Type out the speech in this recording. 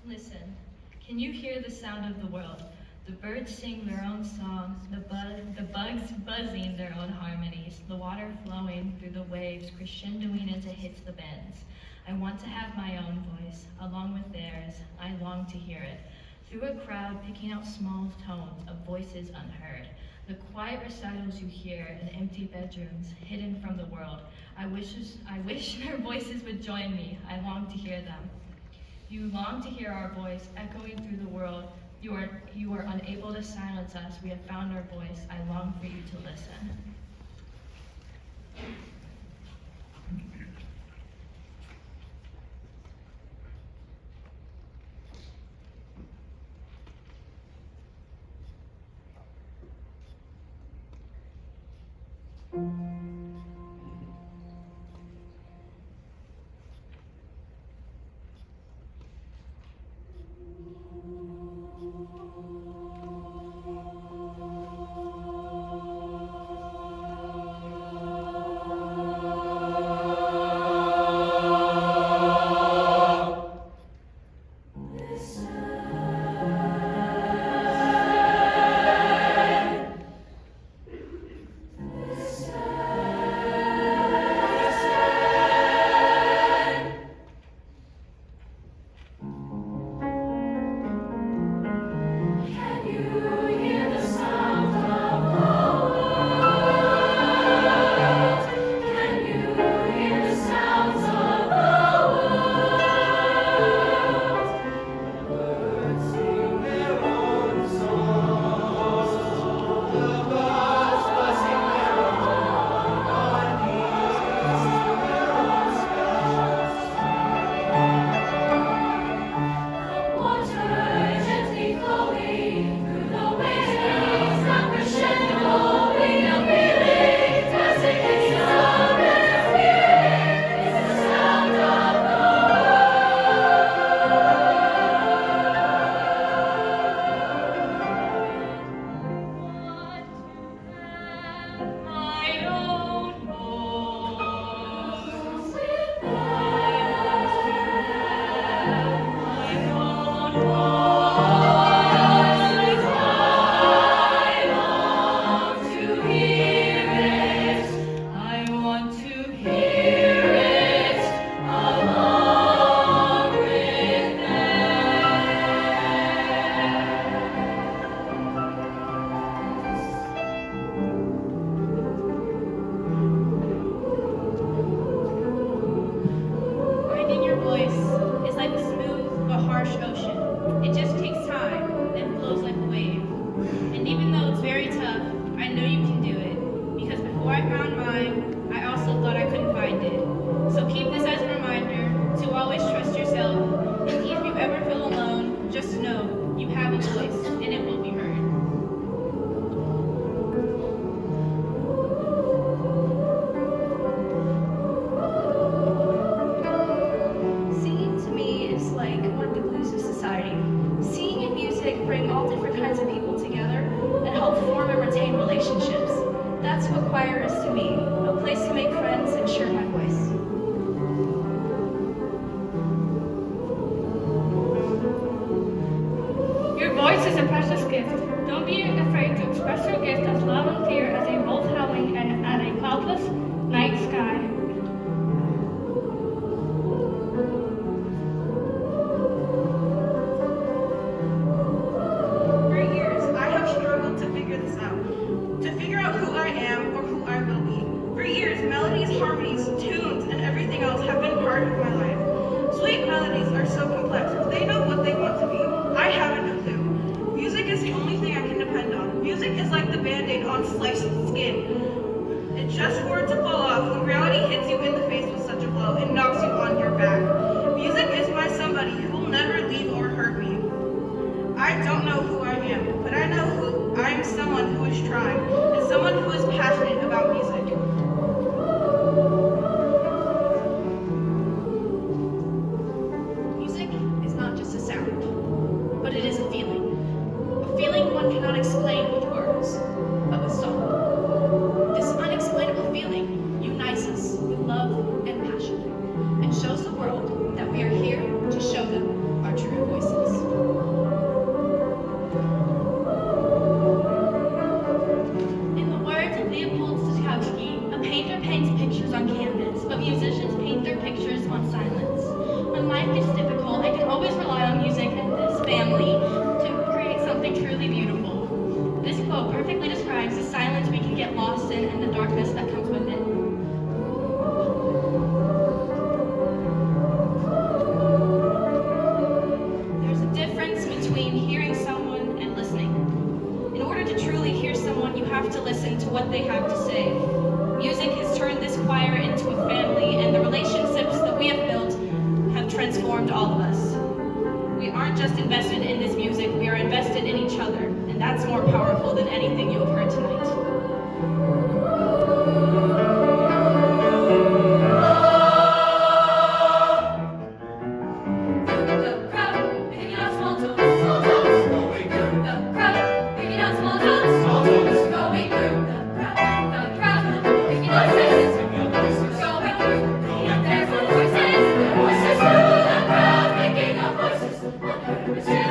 Listen, can you hear the sound of the world? The birds sing their own songs, the bugs buzzing their own harmonies, the water flowing through the waves, crescendoing as it hits the bends. I want to have my own voice, along with theirs. I long to hear it. Through a crowd picking out small tones of voices unheard. The quiet recitals you hear in empty bedrooms, hidden from the world. I wish their voices would join me. I long to hear them. You long to hear our voice echoing through the world. You are unable to silence us. We have found our voice. I long for you to listen. Finding your voice is like a smooth but harsh ocean. It just takes time, then flows like a wave. And even though it's very tough, I know you can do it. Because before I found mine, I also thought I couldn't find it. So keep this as a reminder to always trust yourself. And if you ever feel alone, just know you have a voice and it will be heard. Singing to me is like one of the glues of society. Singing and music bring all different kinds of people together and help form and retain relationships. That's what choir is to me, a place to make friends and share my voice. Your voice is a precious gift. Don't be afraid to express your gift as loud and clear as a wolf howling at a cloudless night sky. For years, I have struggled to figure this out. To figure out who I am or who I will be. For years, melodies, harmonies, tunes, and everything else have been part of my life. Sweet melodies are so complex. They know what they want to be. I haven't a clue. Music is the only thing I can depend on. Music is like the band-aid on sliced skin. It's just for it to fall off when reality hits you in the face with such a blow and knocks you on your back. Music is my somebody who will never leave or hurt me. I don't know who I am, but I know who I am someone who is trying, and someone who is passionate about music. Music is not just a sound, but it is a feeling. A feeling one cannot explain with words, but with song. This unexplainable feeling unites us with love and passion, and shows the world that we are here to show them our true voices. to listen to what they have to say. Music has turned this choir into a family, and the relationships that we have built have transformed all of us. We aren't just invested in this music, we are invested in each other, and that's more powerful than anything you have heard tonight. The crowd picking up small tones going through. The crowd picking up small tones going through. The crowd picking up faces going through. Their voices through the crowd picking up voices.